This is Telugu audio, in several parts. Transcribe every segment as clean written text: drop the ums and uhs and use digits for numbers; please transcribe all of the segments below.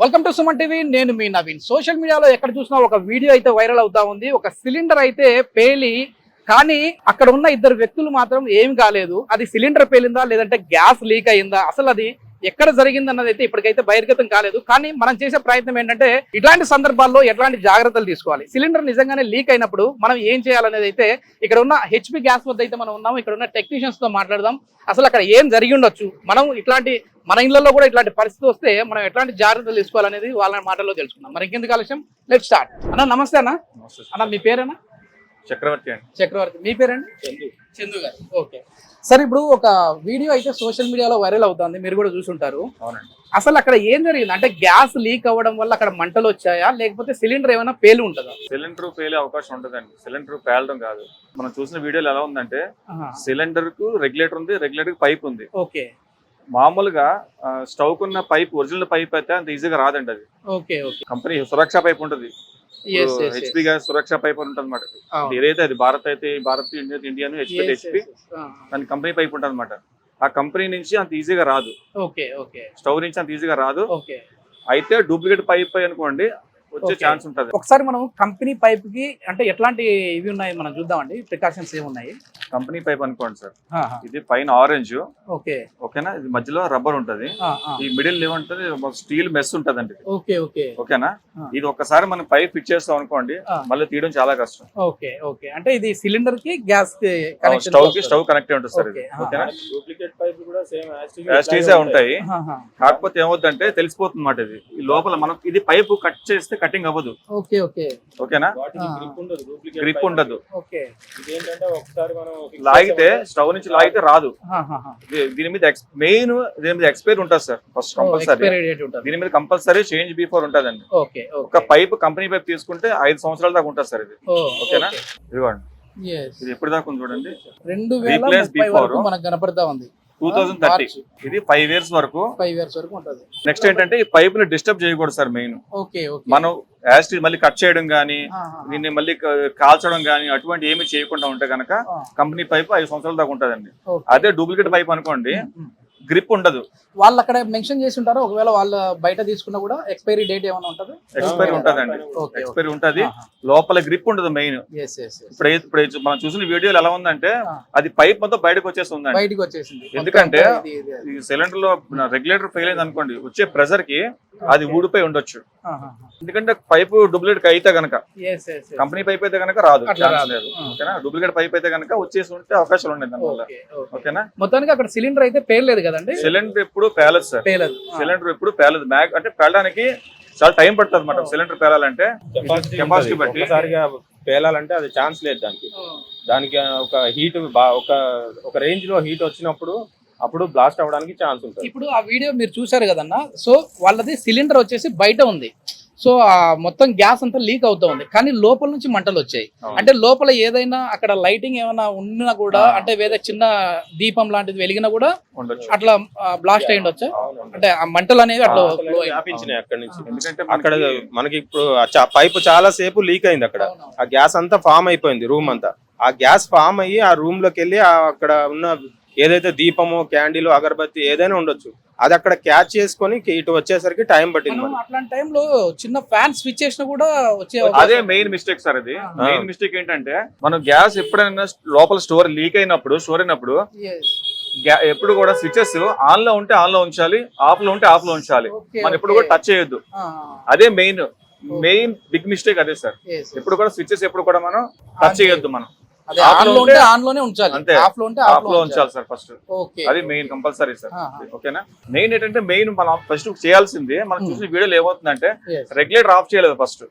Welcome to Suman TV. నేను మీ నవీన్. సోషల్ మీడియాలో ఎక్కడ చూసినా ఒక వీడియో అయితే వైరల్ అవుతా ఉంది. ఒక సిలిండర్ అయితే పేలి, కానీ అక్కడ ఉన్న ఇద్దరు వ్యక్తులు మాత్రం ఏం కాలేదు. అది సిలిండర్ పేలిందా లేదంటే గ్యాస్ లీక్ అయిందా, అసలు అది ఎక్కడ జరిగింది అన్నది అయితే ఇప్పటికైతే బహిర్గతం కాలేదు. కానీ మనం చేసే ప్రయత్నం ఏంటంటే ఇట్లాంటి సందర్భాల్లో ఎట్లాంటి జాగ్రత్తలు తీసుకోవాలి, సిలిండర్ నిజంగానే లీక్ అయినప్పుడు మనం ఏం చేయాలనేది అయితే ఇక్కడ ఉన్న హెచ్పి గ్యాస్ వద్ద అయితే మనం ఉన్నాము. ఇక్కడ ఉన్న టెక్నీషియన్స్ తో మాట్లాడదాం. అసలు అక్కడ ఏం జరిగి ఉండొచ్చు, మనం ఇట్లాంటి మన ఇళ్లలో కూడా ఇట్లాంటి పరిస్థితి వస్తే మనం ఎట్లాంటి జాగ్రత్తలు తీసుకోవాలనేది వాళ్ళ మాటల్లో తెలుసుకుందాం. మరి ఇంకెందుకు ఆలస్యం, లెట్స్ స్టార్ట్. అన్న నమస్తే అన్న. అన్న మీ పేరేనా? చక్రవర్తి అండి. చక్రవర్తి. మీ పేరండి? చందు గారు. ఓకే సార్, ఇప్పుడు ఒక వీడియో అయితే సోషల్ మీడియాలో వైరల్ అవుతుంది, మీరు కూడా చూసుంటారు. అవునండి. అసలు అక్కడ ఏం జరిగింది అంటే గ్యాస్ లీక్ అవ్వడం వల్ల అక్కడ మంటలు వచ్చాయా లేకపోతే సిలిండర్ ఏమైనా పేలు ఉంటుందా? సిలిండర్ పేలే అవకాశం ఉంటుందండి. సిలిండర్ పేలడం కాదు. మనం చూసిన వీడియోలో ఎలా ఉందంటే సిలిండర్ కు రెగ్యులేటర్ ఉంది, రెగ్యులేటర్ కు పైప్ ఉంది. ఓకే. మామూలుగా స్టవ్ కున్న పైప్, ఒరిజినల్ పైప్ అయితే అంత ఈజీగా రాదండి. అది ఓకే ఓకే కంపెనీ సురక్ష పైప్ ఉంటుంది, హెచ్పి గ్యాస్ సురక్ష పైప్ ఉంటుంది అనమాట. ఏదైతే అది భారత్ అయితే భారత్, ఇండియన్ హెచ్పి దాని కంపెనీ పైప్ ఉంటుంది అనమాట. ఆ కంపెనీ నుంచి అంత ఈజీగా రాదు. ఓకే ఓకే స్టవ్ నుంచి అంత ఈజీగా రాదు. ఓకే. అయితే డూప్లికేట్ పైప్ అనుకోండి వచ్చే ఛాన్స్ ఉంటుంది. ఒకసారి మనం కంపెనీ పైప్ కి అంటే ఎట్లాంటి ఇవి ఉన్నాయి మనం చూద్దామండి, ప్రికాషన్స్ ఏమున్నాయి. కంపెనీ పైప్ అనుకోండి సార్, ఇది పైన ఆరెంజ్. ఓకే ఓకేనా, ఇది మధ్యలో రబ్బర్ ఉంటది, ఈ మిడిల్ ఏమంటది స్టీల్ మెస్ ఉంటదండి. ఓకే ఓకే ఓకేనా, ఇది ఒక్కసారి మనం పైప్ ఫిట్ చేస్తాం అనుకోండి మళ్ళీ తీయడం చాలా కష్టం. Okay okay. అంటే ఇది సిలిండర్ కి గ్యాస్ కి స్టవ్ కనెక్ట్ ఉంటుంది సార్ ఇది. ఓకేనా, డూప్లికేట్ పైప్ కూడా సేమ్ యాస్టీసే ఉంటాయి. కాకపోతే ఏమవుతుందంటే తెలిసిపోతుంది మాట, ఇది ఈ లోపల మనం ఇది పైప్ కట్ చేస్తే కటింగ్ అవ్వదు. Okay okay. ఓకేనా, గ్రిప్ ఉండదు. ఓకే. ఇదేంటంటే ఒకసారి మనం లాగితే స్టవ్ నుంచి లాగితే రాదు. దీని మీద మెయిన్ దీని మీద ఎక్స్పైరీ ఉంటుంది సార్ ఫస్ట్ కంపల్సరీ. దీని మీద కంపల్సరీ చేంజ్ బిఫోర్ ఉంటదండి. ఒక పైప్ కంపెనీ పైప్ తీసుకుంటే 5 సంవత్సరాల దాకా ఉంటుంది సార్ ఇది. ఓకేనా, ఇదిగోండి ఇది ఎప్పుడు దాకా ఉంది చూడండి. 2030 మనకు కనపడతా ఉంది. 2030 ఇది 5 years వరకు ఉంటుంది. నెక్స్ట్ ఏంటంటే ఈ పైప్ ని డిస్టర్బ్ చేయకూడదు సార్ మెయిన్. మనం యాస్టి మళ్ళీ కట్ చేయడం గానీ దీన్ని మళ్ళీ కాల్చడం గానీ అటువంటి ఏమి చేయకుండా ఉంటే కనుక కంపెనీ పైప్ 5 సంవత్సరాల దాకా ఉంటదండి. అదే డూప్లికేట్ పైప్ అనుకోండి గ్రిప్ ఉండదు. వాళ్ళు అక్కడ మెన్షన్ చేసి ఉంటారు, ఒకవేళ వాళ్ళు బయట తీసుకున్నా కూడా ఎక్స్పైరీ డేట్ ఏమైనా ఉంటుంది? ఎక్స్పైరీ ఉంటదండి, ఎక్స్పైరీ ఉంటది. లోపల గ్రిప్ ఉండదు మెయిన్. ఇప్పుడు మనం చూసిన వీడియోలు ఎలా ఉందంటే అది పైప్ మొత్తం బయటకు వచ్చేసింది. ఎందుకంటే ఈ సిలిండర్ లో రెగ్యులేటర్ ఫెయిల్ అయింది అనుకోండి, వచ్చే ప్రెషర్ కి అది ఊడిపోయి ఉండొచ్చు. ఎందుకంటే పైప్ డూప్లికేట్ అయితే కనుక, కంపెనీ పైప్ అయితే కనుక రాదు, ఓకేనా. డూప్లికేట్ పైప్ అయితే కనుక వచ్చేసి ఉంటే అవకాశాలు ఉన్నాయి దానివల్ల. ఓకేనా, మొత్తానికి అక్కడ సిలిండర్ అయితే పేర్లేదు కదండి. సిలిండర్ ఎప్పుడు పేలదు సార్, సిలిండర్ ఎప్పుడు పేలదు. అంటే పేలడానికి చాలా టైం పడుతుంది అన్నమాట. సిలిండర్ పేలాలంటే కెపాసిటీ బట్టి పేలాలంటే అది ఛాన్స్ లేదు దానికి ఒక హీట్ ఒక రేంజ్ లో హీట్ వచ్చినప్పుడు అప్పుడు బ్లాస్ట్ అవ్వడానికి ఛాన్స్ ఉంటుంది. ఇప్పుడు ఆ వీడియో మీరు చూసారు కదన్నా, సో వాళ్ళది సిలిండర్ వచ్చేసి బయట ఉంది, సో ఆ మొత్తం గ్యాస్ అంతా లీక్ అవుతా ఉంది, కానీ లోపల నుంచి మంటలు వచ్చాయి. అంటే లోపల ఏదైనా అక్కడ లైటింగ్ ఏమైనా ఉన్నా కూడా, అంటే వేరే చిన్న దీపం లాంటిది వెలిగినా కూడా అట్లా బ్లాస్ట్ అయ్యి ఉండొచ్చా? అంటే ఆ మంటలు అనేవి అట్లా వ్యాపించినాయి అక్కడ నుంచి. ఎందుకంటే అక్కడ మనకి ఇప్పుడు పైప్ చాలా సేపు లీక్ అయింది, అక్కడ ఆ గ్యాస్ అంతా ఫామ్ అయిపోయింది రూమ్ అంతా. ఆ గ్యాస్ ఫామ్ అయ్యి ఆ రూమ్ లోకి వెళ్ళి అక్కడ ఉన్న ఏదైతే దీపము, క్యాండిల్, అగరబత్తి ఏదైనా ఉండొచ్చు, అది అక్కడ క్యాచ్ చేసుకొని ఇటు వచ్చేసరికి టైం పట్టింది. అట్లాంటి టైంలో చిన్న ఫ్యాన్ స్విచ్ చేసినా కూడా వచ్చే, అదే మెయిన్ మిస్టేక్ సార్. అది మెయిన్ మిస్టేక్ ఏంటంటే మనం గ్యాస్ ఎప్పుడైనా లోపల స్టోర్ అయినప్పుడు ఎప్పుడు కూడా స్విచెస్ ఆన్ లో ఉంటే ఆన్ లో ఉంచాలి, ఆఫ్ లో ఉంటే ఆఫ్ లో ఉంచాలి. మనం ఎప్పుడు కూడా టచ్ చేయొద్దు. అదే మెయిన్ బిగ్ మిస్టేక్ అదే సార్. ఎప్పుడు కూడా స్విచెస్ ఎప్పుడు కూడా మనం టచ్ చేయొద్దు. మనం ఉంచాలి సార్ ఫస్ట్. అది మెయిన్ కంపల్సరీ సార్. ఓకేనా, మెయిన్ ఏంటంటే మనం ఫస్ట్ చేయాల్సింది, మనం చూసిన వీడియోలో ఏమవుతుందంటే రెగ్యులేటర్ ఆఫ్ చేయలేదు ఫస్ట్.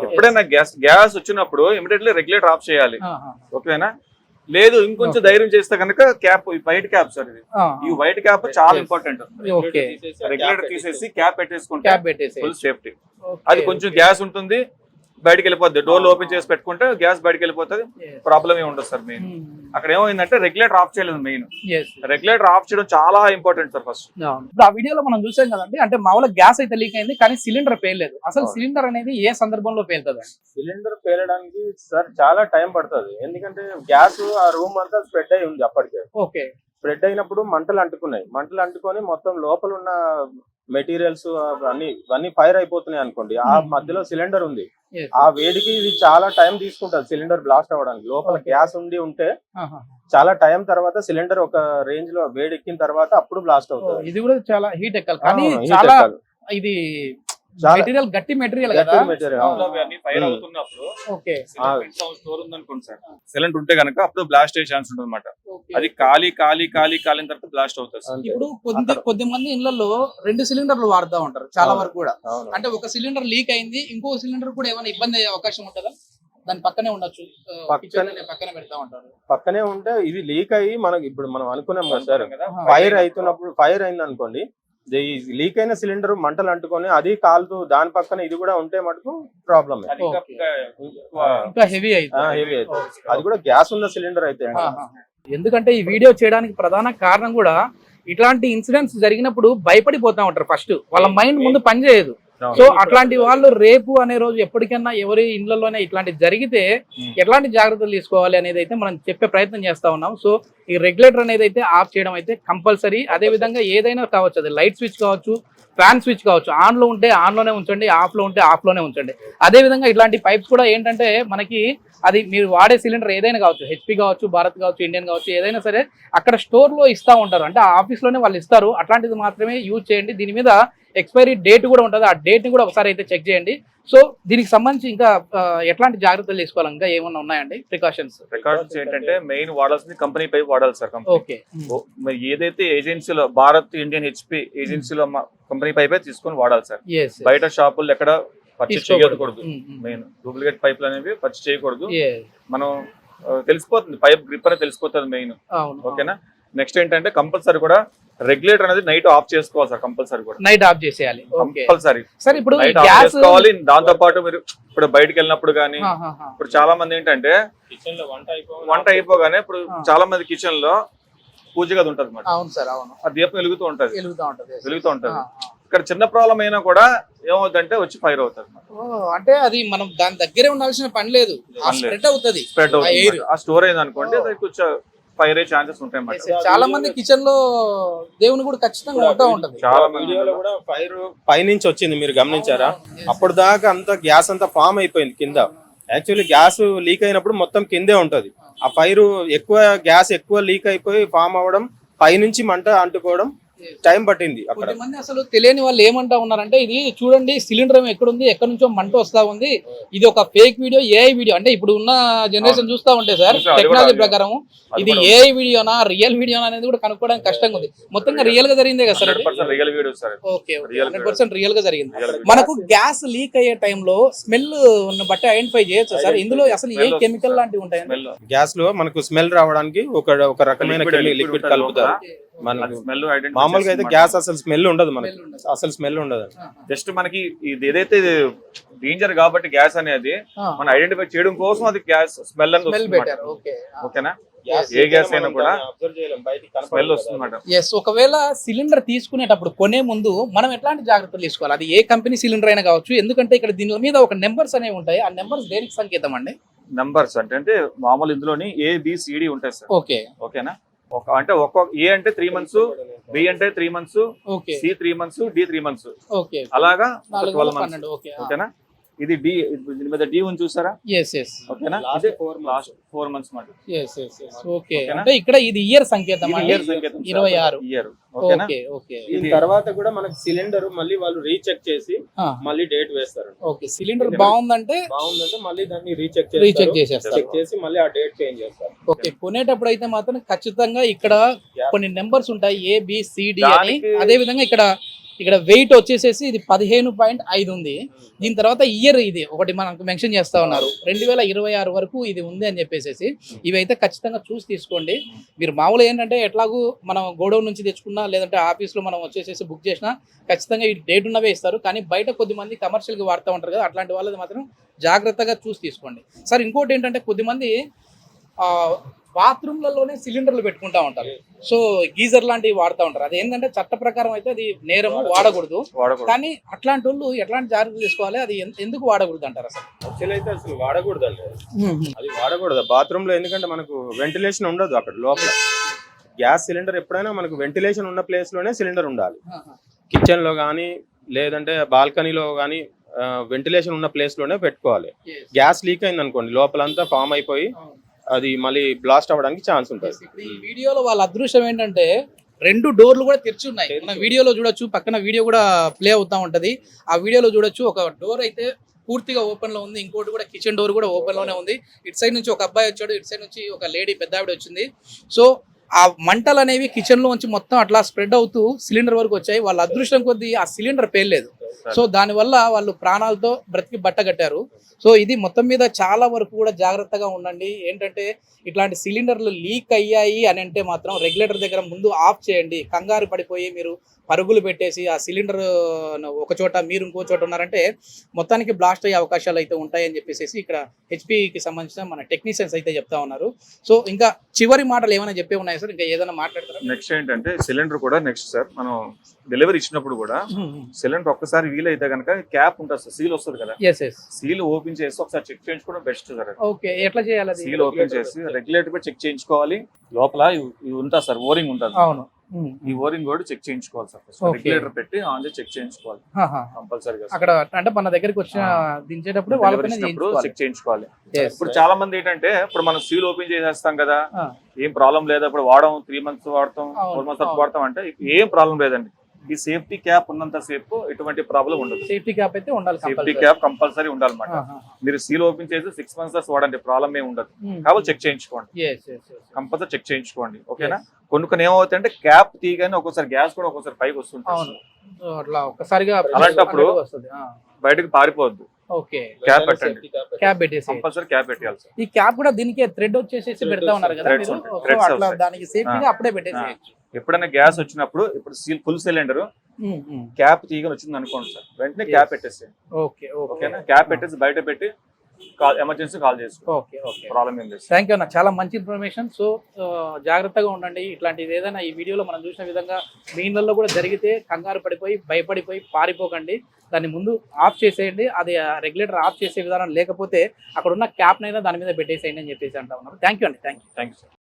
ఎప్పుడైనా గ్యాస్ వచ్చినప్పుడు ఇమీడియట్లీ రెగ్యులేటర్ ఆఫ్ చేయాలి. ఓకేనా, లేదు ఇంకొంచెం ధైర్యం చేస్తే కనుక క్యాప్, వైట్ క్యాప్ సార్ ఇది. ఈ వైట్ క్యాప్ చాలా ఇంపార్టెంట్. రెగ్యులేటర్ తీసేసి క్యాప్ పెట్టేసుకుంటే ఫుల్ సేఫ్టీ. అది కొంచెం గ్యాస్ ఉంటుంది బయటకి వెళ్ళిపోద్ది, డోర్లు ఓపెన్ చేసి పెట్టుకుంటే గ్యాస్ బయటకి వెళ్ళిపోతుంది, ప్రాబ్లం ఏమి ఉండదు సార్. మెయిన్ అక్కడ ఏమైందంటే రెగ్యులేటర్ ఆఫ్ చేయలేదు. మెయిన్ రెగ్యులేటర్ ఆఫ్ చేయడం చాలా ఇంపార్టెంట్ సార్ ఫస్ట్. ఆ వీడియోలో మనం చూసాం కదండి, అంటే మామూలుగా గ్యాస్ అయితే లీక్ అయింది కానీ సిలిండర్ పేయలేదు. అసలు సిలిండర్ అనేది ఏ సందర్భంలో పేలుతుంది? సిలిండర్ పేలడానికి సార్ చాలా టైం పడుతుంది. ఎందుకంటే గ్యాస్ ఆ రూమ్ అంతా స్ప్రెడ్ అయి ఉంది అప్పటికే. ఓకే. స్ప్రెడ్ అయినప్పుడు మంటలు అంటుకున్నాయి. మంటలు అంటుకొని మొత్తం లోపల ఉన్న మెటీరియల్స్ ఇవన్నీ ఫైర్ అయిపోతున్నాయి అనుకోండి, ఆ మధ్యలో సిలిండర్ ఉంది, Yes. ఆ వేడికి ఇది చాలా టైం తీసుకుంటది సిలిండర్ బ్లాస్ట్ అవ్వడానికి. లోపల గ్యాస్ ఉంటే చాలా టైం తర్వాత సిలిండర్ ఒక రేంజ్ లో వేడెక్కిన తర్వాత అప్పుడు బ్లాస్ట్ అవుతుంది. ఇది కూడా చాలా హీట్ ఎక్కాలి, కానీ heat చాలా ఎక్కాలి. ఇది చాలా మెటీరియల్ గట్టి మెటీరియల్ గట్టి కదా. మెటీరియల్. అన్ని ఫైర్ అవుతున్నప్పుడు ఓకే స్టోర్ ఉందనుకోండి సార్, సిలిండర్ ఉంటే కనుక అప్పుడు బ్లాస్ట్ అయ్యే ఛాన్స్ ఉంటుంది అనమాట. అది కాలిన తర్వాత బ్లాస్ట్ అవుతుంది సార్. ఇప్పుడు కొద్దిమంది ఇళ్లలో 2 సిలిండర్లు వాడుతూ ఉంటారు చాలా వరకు కూడా. అవును. అంటే ఒక సిలిండర్ లీక్ అయింది, ఇంకో సిలిండర్ కూడా ఏమైనా ఇబ్బంది అయ్యే అవకాశం ఉంటుందా? దాని పక్కనే ఉండొచ్చు, పక్కనే పెడతా ఉంటారు. పక్కనే ఉంటే ఇది లీక్ అయ్యి మనం అనుకున్నాం కదా సార్, ఫైర్ అయింది అనుకోండి, లీక్ అయిన సిలిండర్ మంటలు అంటుకొని అది కాలుతూ దాని పక్కన ఇది కూడా ఉంటే మటుకు ప్రాబ్లమ్. ఇంకా హెవీ అయితే అది కూడా గ్యాస్ ఉన్న సిలిండర్ అయితే. ఎందుకంటే ఈ వీడియో చేయడానికి ప్రధాన కారణం కూడా ఇట్లాంటి ఇన్సిడెంట్స్ జరిగినప్పుడు భయపడిపోతా ఉంటారు. ఫస్ట్ వాళ్ళ మైండ్ ముందు పనిచేయదు. సో అట్లాంటి వాళ్ళు రేపు అనే రోజు ఎప్పటికైనా ఎవరి ఇళ్లలోనే ఇట్లాంటి జరిగితే ఎట్లాంటి జాగ్రత్తలు తీసుకోవాలి అనేది అయితే మనం చెప్పే ప్రయత్నం చేస్తా ఉన్నాం. సో ఈ రెగ్యులేటర్ అనేది అయితే ఆఫ్ చేయడం అయితే కంపల్సరీ. అదే విధంగా ఏదైనా కావచ్చు, అది లైట్ స్విచ్ కావచ్చు, ఫ్యాన్ స్విచ్ కావచ్చు, ఆన్ లో ఉంటే ఆన్ లోనే ఉంచండి, ఆఫ్ లో ఉంటే ఆఫ్ లోనే ఉంచండి. అదే విధంగా ఇట్లాంటి పైప్స్ కూడా ఏంటంటే మనకి అది మీరు వాడే సిలిండర్ ఏదైనా కావచ్చు, హెచ్పి కావచ్చు, భారత్ కావచ్చు, ఇండియన్ కావచ్చు, ఏదైనా సరే అక్కడ స్టోర్ లో ఇస్తా ఉంటారు, అంటే ఆ ఆఫీస్ లోనే వాళ్ళు ఇస్తారు. అట్లాంటిది మాత్రమే యూజ్ చేయండి. దీని మీద ఎక్స్పైరీ డేట్ కూడా ఉంటుంది, ఆ డేట్ ని కూడా ఒకసారి అయితే చెక్ చేయండి. సో దీనికి సంబంధించి ఇంకా ఎట్లాంటి జాగ్రత్తలు తీసుకోవాలి, ఇంకా ఏమన్నా ఉన్నాయండి ప్రికాషన్స్ ఏంటంటే మెయిన్ వాడాల్సింది కంపెనీ పైప్ వాడాలి సార్. ఓకే, ఏదైతే ఏజెన్సీలో భారత్, ఇండియన్, హెచ్పి ఏజెన్సీలో కంపెనీ పైపే తీసుకొని వాడాలి సార్. బయట షాపులు ఎక్కడ పర్చేస్ చేయకూడదు. మెయిన్ డూప్లికేట్ పైపులు అనేవి పర్చేస్ చేయకూడదు. మనం తెలిసిపోతుంది, పైప్ గ్రిప్ అనేది తెలిసిపోతుంది మెయిన్. ఓకేనా. నెక్స్ట్ ఏంటంటే కంపల్సరీ కూడా రెగ్యులేటర్ అనేది నైట్ ఆఫ్ చేసుకోవాలి సార్. కంపల్సరీ కూడా నైట్ ఆఫ్ చేసేయాలి కంపల్సరీ సార్. ఇప్పుడు నైట్ ఆఫ్ చేసుకోవాలి. దాంతో పాటు మీరు ఇప్పుడు బయటకు వెళ్ళినప్పుడు కానీ, ఇప్పుడు చాలా మంది ఏంటంటే కిచెన్ లో వంట అయిపోగానే ఇప్పుడు చాలా మంది కిచెన్ లో పూజ గది ఉంటది అన్నమాట. అవును సార్, అవును. ఆ దీపం వెలుగుతూ ఉంటది. ఇక్కడ చిన్న ప్రాబ్లం అయినా కూడా ఏమవుతుందంటే వచ్చి ఫైర్ అవుతుంది. అంటే అది మనం దాని దగ్గరే ఉండాల్సిన పని లేదు, స్ప్రెడ్ అవుతుంది. ఆ స్టోర్ అయింది అనుకోండి, కొంచెం ఫైర్ అయ్యే ఛాన్సెస్ ఉంటాయి. చాలా మంది కిచెన్ లో దేవుని కూడా ఖచ్చితంగా ఉంటా ఉంటది. చాలా వీడియోలో కూడా ఫైర్ పైనుంచి వచ్చింది, మీరు గమనించారా? అప్పుడు దాకా అంతా గ్యాస్ అంతా ఫామ్ అయిపోయింది కింద. యాక్చువల్లీ గ్యాస్ లీక్ అయినప్పుడు మొత్తం కిందే ఉంటది. ఆ ఫైర్ గ్యాస్ ఎక్కువ లీక్ అయిపోయి ఫామ్ అవడం, పైనుంచి మంట అంటుకోవడం టైం పట్టింది. అక్కడ కొంతమంది అసలు తెలియని వాళ్ళు ఏమంటా ఉన్నారంటే, ఇది చూడండి సిలిండర్ ఎక్కడుంది, ఎక్కడి నుంచో మంట వస్తా ఉంది, ఇది ఒక ఫేక్ వీడియో, ఏఐ వీడియో. అంటే ఇప్పుడు ఉన్న జనరేషన్ చూస్తా ఉంటే సార్, టెక్నాలజీ ప్రకారం ఇది ఏఐ వీడియోనా రియల్ వీడియోనా అనేది కూడా కనుక్కోవడానికి కష్టంగా ఉంది. మొత్తంగా రియల్ గా జరిగిందే కదా సార్? ఓకే, 100% రియల్ గా జరిగింది. మనకు గ్యాస్ లీక్ అయ్యే టైంలో స్మెల్ బట్టి ఐడెంటిఫై చేయొచ్చు సార్. ఇందులో అసలు ఏ కెమికల్ లాంటివి ఉంటాయి? గ్యాస్ లో మనకు స్మెల్ రావడానికి ఒక రకమైన లిక్విడ్ కలుపుతారు. మామూలుగా అయితే గ్యాస్ అసలు స్మెల్ ఉండదు, మనకి అసలు స్మెల్ ఉండదు. జస్ట్ మనకి ఇది ఏదైతే డేంజర్ కాబట్టి గ్యాస్ అనేది మనం ఐడెంటిఫై చేయడం కోసం అది గ్యాస్ స్మెల్ అని. ఓకేనా. ఏ గ్యాస్ అయినా కూడా స్మెల్ వస్తుంది. ఒకవేళ సిలిండర్ తీసుకునేటప్పుడు కొనే ముందు మనం ఎట్లాంటి జాగ్రత్తలు తీసుకోవాలి? అది ఏ కంపెనీ సిలిండర్ అయినా కావచ్చు. ఎందుకంటే ఇక్కడ దీని మీద ఒక నెంబర్స్ అనేవి ఉంటాయి. ఆ నెంబర్స్ దేనికి సంకేతం అండి? నంబర్స్ అంటే మామూలు ఇందులోని ABCD ఉంటాయి సార్. ఓకేనా. అంటే ఏ అంటే 3 months, B అంటే 3 months, C 3 months, D 3 months, అలాగా 12 months. ఓకేనా. ఇది డి, దీని మీద డి ఉంది చూసారా? ఓకేనా. ఇది లాస్ట్ 4 months మాట. ఓకే, అంటే ఇక్కడ ఇది ఇయర్ సంకేతం. 26 ఇయర్. ఓకేనా. దీని తర్వాత కూడా మనకి సిలిండర్ మళ్ళీ వాళ్ళు రీచెక్ చేసి మళ్ళీ డేట్ వేస్తారు. ఓకే, సిలిండర్ బాగుందంటే మళ్ళీ దాన్ని రీచెక్ చేసి మళ్ళీ ఆ డేట్ చేంజ్ చేస్తారు. ఓకే, కొనేటప్పుడు అయితే మాత్రం ఖచ్చితంగా ఇక్కడ కొన్ని నెంబర్స్ ఉంటాయి, ABCD అని. అదే విధంగా ఇక్కడ వెయిట్ వచ్చేసేసి ఇది 15.5 ఉంది. దీని తర్వాత ఇయర్ ఇది ఒకటి మనకు మెన్షన్ చేస్తా ఉన్నారు, 2026 వరకు ఇది ఉంది అని చెప్పేసి. ఇవి అయితే ఖచ్చితంగా చూసి తీసుకోండి. మీరు మామూలు ఏంటంటే ఎట్లాగూ మనం గోడౌన్ నుంచి తెచ్చుకున్నా, లేదంటే ఆఫీస్లో మనం వచ్చేసేసి బుక్ చేసినా ఖచ్చితంగా ఈ డేట్ ఉన్నవే ఇస్తారు. కానీ బయట కొద్దిమంది కమర్షియల్గా వాడుతూ ఉంటారు కదా, అట్లాంటి వాళ్ళది మాత్రం జాగ్రత్తగా చూసి తీసుకోండి సార్. ఇంకోటి ఏంటంటే కొద్దిమంది బాత్రూమ్లలోనే సిలిండర్లు పెట్టుకుంటా ఉంటారు. సో గీజర్ లాంటివి వాడుతూ ఉంటారు. అది ఏంటంటే చట్ట ప్రకారం అయితే అది నేరము, వాడకూడదు. కానీ అట్లాంటి వాళ్ళు ఎట్లాంటి జాగ్రత్తలు తీసుకోవాలి, అది ఎందుకు వాడకూడదు అంటారు అసలు? యాక్చువల్ అయితే అసలు వాడకూడదు అండి, అది వాడకూడదు బాత్రూమ్ లో. ఎందుకంటే మనకు వెంటిలేషన్ ఉండదు అక్కడ లోపల. గ్యాస్ సిలిండర్ ఎప్పుడైనా మనకు వెంటిలేషన్ ఉన్న ప్లేస్ లోనే సిలిండర్ ఉండాలి. కిచెన్ లో కానీ లేదంటే బాల్కనీలో కానీ వెంటిలేషన్ ఉన్న ప్లేస్ లోనే పెట్టుకోవాలి. గ్యాస్ లీక్ అయింది అనుకోండి, లోపలంతా ఫామ్ అయిపోయి అది మళ్ళీ బ్లాస్ట్ అవ్వడానికి ఛాన్స్ ఉంటుంది. ఇప్పుడు ఈ వీడియోలో వాళ్ళ అదృష్టం ఏంటంటే 2 డోర్లు కూడా తెరిచి ఉన్నాయి. మన వీడియోలో చూడొచ్చు, పక్కన వీడియో కూడా ప్లే అవుతా ఉంటది. ఆ వీడియోలో చూడొచ్చు, ఒక డోర్ అయితే పూర్తిగా ఓపెన్ లో ఉంది, ఇంకోటి కూడా కిచెన్ డోర్ కూడా ఓపెన్ లోనే ఉంది. ఇటు సైడ్ నుంచి ఒక అబ్బాయి వచ్చాడు, ఇటు సైడ్ నుంచి ఒక లేడీ పెద్ద ఆవిడ వచ్చింది. సో ఆ మంటలు అనేవి కిచెన్ లో నుంచి మొత్తం అట్లా స్ప్రెడ్ అవుతూ సిలిండర్ వరకు వచ్చాయి. వాళ్ళ అదృష్టం కొద్దీ ఆ సిలిండర్ పేర్లేదు. సో దానివల్ల వాళ్ళు ప్రాణాలతో బ్రతికి బట్ట కట్టారు. సో ఇది మొత్తం మీద చాలా వరకు కూడా జాగ్రత్తగా ఉండండి. ఏంటంటే ఇట్లాంటి సిలిండర్లు లీక్ అయ్యాయి అని అంటే మాత్రం రెగ్యులేటర్ దగ్గర ముందు ఆఫ్ చేయండి. కంగారు పడిపోయి మీరు పరుగులు పెట్టేసి ఆ సిలిండర్ ఒక చోట మీరు ఇంకో చోట ఉన్నారంటే మొత్తానికి బ్లాస్ట్ అయ్యే అవకాశాలు అయితే ఉంటాయని చెప్పేసి ఇక్కడ హెచ్పికి సంబంధించిన మన టెక్నీషియన్స్ అయితే చెప్తా ఉన్నారు. సో ఇంకా చివరి మాటలు ఏమైనా చెప్పే ఉన్నాయి సార్, ఇంకా ఏదైనా మాట్లాడతారా? నెక్స్ట్ ఏంటంటే సిలిండర్ కూడా నెక్స్ట్ సార్, మనం డెలివరీ ఇచ్చినప్పుడు కూడా సిలిండర్ ఒక్కసారి వీల్ అయితే కనుక క్యాప్ ఉంటుంది సార్, సీల్ వస్తుంది కదా, సీల్ ఓపెన్ చేసి ఒకసారి చెక్ చేయించుకోవడం బెస్ట్ సార్. ఓకే, ఎట్లా చేయాలి? సీల్ ఓపెన్ చేసి రెగ్యులేటర్ చెక్ చేయించుకోవాలి. లోపల ఇవి ఉంటుంది సార్, ఓరింగ్ ఉంటుంది. అవును, ఈ ఓరింగ్ కూడా చెక్ చేయించుకోవాలి సార్. రెగ్యులేటర్ పెట్టి ఆన్ చేసి చెక్ చేయించుకోవాలి కంపల్సరీగా. అక్కడ అంటే మన దగ్గరికి వచ్చిన దించేటప్పుడు చెక్ చేయించుకోవాలి. ఇప్పుడు చాలా మంది ఏంటంటే ఇప్పుడు మనం సీల్ ఓపెన్ చేసేస్తాం కదా, ఏం ప్రాబ్లం లేదు, ఇప్పుడు వాడడం 3 months వాడతాం, 4 months వాడతాం అంటే ఏం ప్రాబ్లం లేదండి. ఈ సేఫ్టీ క్యాప్ ఉన్నంత సేపు ఎటువంటి ప్రాబ్లం ఉండదు. సేఫ్టీ క్యాప్ అయితే ఉండాలి, సేఫ్టీ క్యాప్ కంపల్సరీ ఉండాలన్నమాట. మీరు సీల్ ఓపెన్ చేసి 6 months వాడండి, ప్రాబ్లం ఏమి ఉండదు. కాబట్టి చెక్ చేయించుకోండి, కంపల్సరీ చెక్ చేయించుకోండి. ఓకేనా? కొన్ని ఏమవుతాయి అంటే క్యాప్ తీయగానే ఒక్కోసారి గ్యాస్ కూడా ఒక్కోసారి పైకి వస్తుంది. అలాంటప్పుడు బయటకు పారిపోవద్దు. ఓకే, క్యాప్ పెట్టండి, క్యాప్ పెట్టేసి కంపల్సరీ క్యాప్ పెట్టాలి సార్. ఈ క్యాప్ కూడా దీనికి థ్రెడ్ వచ్చేసి పెడతా ఉన్నారు కదా, అట్లా దానికి సేఫ్టీగా అప్పుడే పెట్టేసి. ఎప్పుడైనా గ్యాస్ వచ్చినప్పుడు ఇప్పుడు ఫుల్ సిలిండర్ క్యాప్ తీయగా వచ్చింది అనుకోండి సార్, వెంటనే క్యాప్ పెట్టేసి. ఓకేనా? క్యాప్ పెట్టేసి బయట పెట్టి ఎమర్జెన్సీ కాల్ చేసుకోండి, ప్రాబ్లం ఏం లేదు. థ్యాంక్ యూ అన్న, చాలా మంచి ఇన్ఫర్మేషన్. సో జాగ్రత్తగా ఉండండి. ఇట్లాంటిది ఏదైనా ఈ వీడియోలో మనం చూసిన విధంగా మీ ఇళ్ళల్లో కూడా జరిగితే కంగారు పడిపోయి భయపడిపోయి పారిపోకండి. దాన్ని ముందు ఆఫ్ చేసేయండి. అది రెగ్యులేటర్ ఆఫ్ చేసే విధానం లేకపోతే అక్కడ ఉన్న క్యాప్నైనా దాని మీద పెట్టేసేయండి అని చెప్పేసి అంటా ఉన్నారు. థ్యాంక్ యూ అండి. Thank you sir.